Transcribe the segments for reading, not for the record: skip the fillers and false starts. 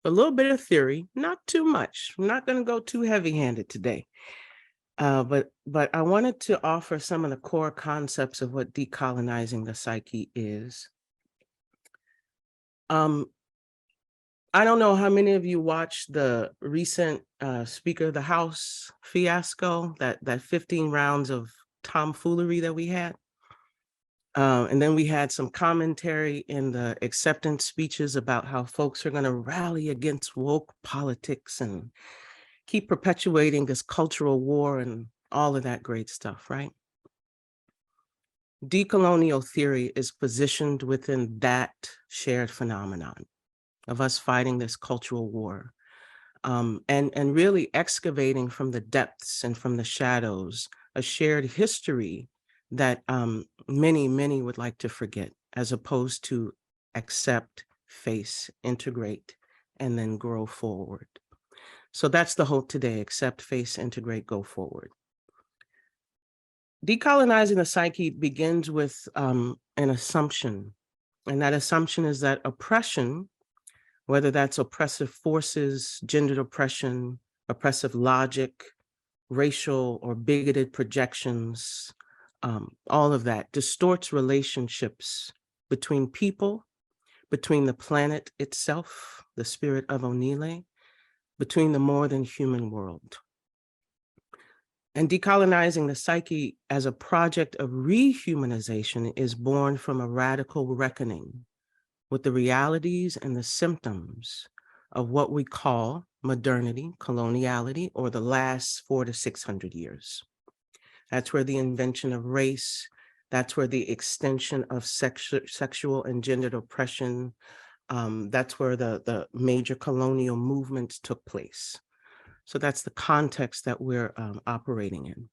a little bit of theory, not too much. I'm not going to go too heavy-handed today. But I wanted to offer some of the core concepts of what decolonizing the psyche is. Um, I don't know how many of you watched the recent Speaker of the House fiasco, that 15 rounds of tomfoolery that we had. And then we had some commentary in the acceptance speeches about how folks are going to rally against woke politics and keep perpetuating this cultural war and all of that great stuff, right? Decolonial theory is positioned within that shared phenomenon of us fighting this cultural war, and really excavating from the depths and from the shadows a shared history that many would like to forget, as opposed to accept, face, integrate, and then grow forward. So that's the hope today: accept, face, integrate, go forward. Decolonizing the psyche begins with an assumption, and that assumption is that oppression, whether that's oppressive forces, gendered oppression, oppressive logic, racial or bigoted projections, all of that distorts relationships between people, between the planet itself, the spirit of Onile, between the more than human world. And decolonizing the psyche as a project of rehumanization is born from a radical reckoning with the realities and the symptoms of what we call modernity, coloniality, or the last 400 to 600 years. That's where the invention of race, that's where the extension of sexual and gendered oppression, that's where the major colonial movements took place. So that's the context that we're operating in.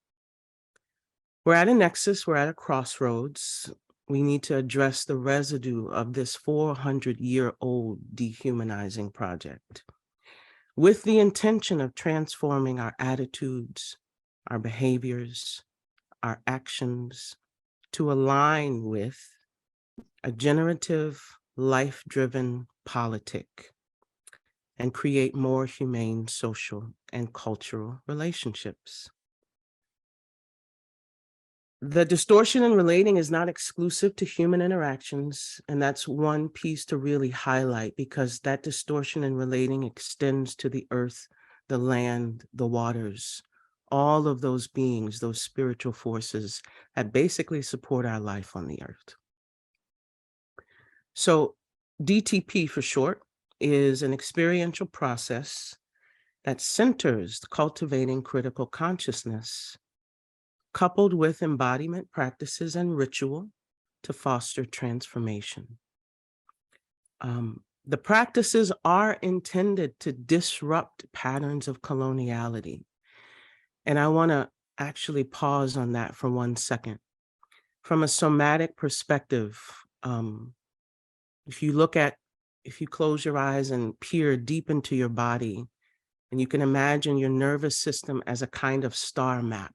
We're at a nexus, we're at a crossroads. We need to address the residue of this 400-year-old dehumanizing project with the intention of transforming our attitudes, our behaviors, our actions to align with a generative, life-driven politic and create more humane social and cultural relationships. The distortion in relating is not exclusive to human interactions, and that's one piece to really highlight, because that distortion in relating extends to the earth, the land, the waters, all of those beings, those spiritual forces that basically support our life on the earth. So DTP for short is an experiential process that centers cultivating critical consciousness, coupled with embodiment practices and ritual to foster transformation. The practices are intended to disrupt patterns of coloniality. And I want to actually pause on that for 1 second. From a somatic perspective, if you close your eyes and peer deep into your body, and you can imagine your nervous system as a kind of star map,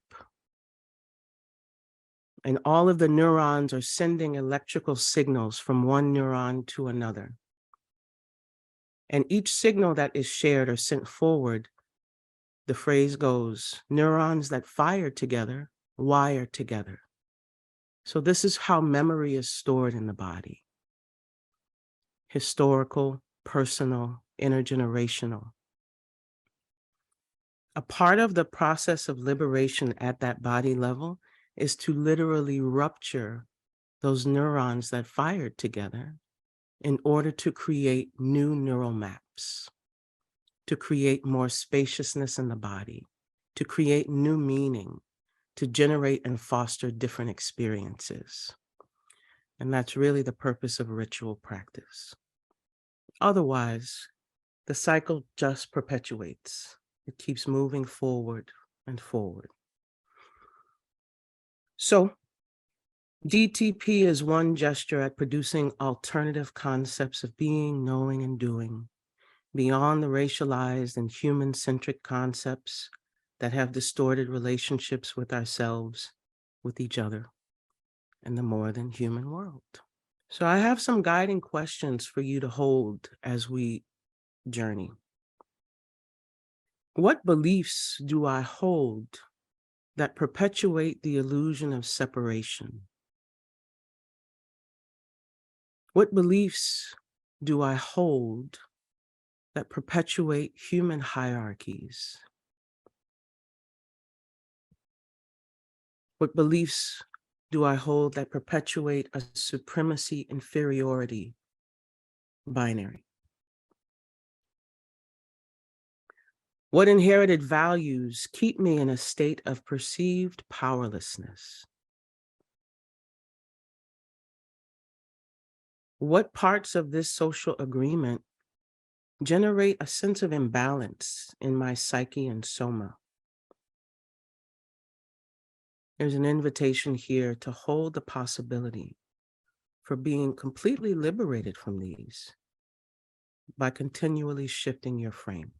and all of the neurons are sending electrical signals from one neuron to another. And each signal that is shared or sent forward, the phrase goes, neurons that fire together, wire together. So this is how memory is stored in the body: historical, personal, intergenerational. A part of the process of liberation at that body level is to literally rupture those neurons that fired together in order to create new neural maps, to create more spaciousness in the body, to create new meaning, to generate and foster different experiences. And that's really the purpose of ritual practice. Otherwise, the cycle just perpetuates. It keeps moving forward and forward. So DTP is one gesture at producing alternative concepts of being, knowing, and doing beyond the racialized and human-centric concepts that have distorted relationships with ourselves, with each other, and the more than human world. So I have some guiding questions for you to hold as we journey. What beliefs do I hold that perpetuate the illusion of separation? What beliefs do I hold that perpetuate human hierarchies? What beliefs do I hold that perpetuate a supremacy inferiority binary? What inherited values keep me in a state of perceived powerlessness? What parts of this social agreement generate a sense of imbalance in my psyche and soma? There's an invitation here to hold the possibility for being completely liberated from these by continually shifting your frame.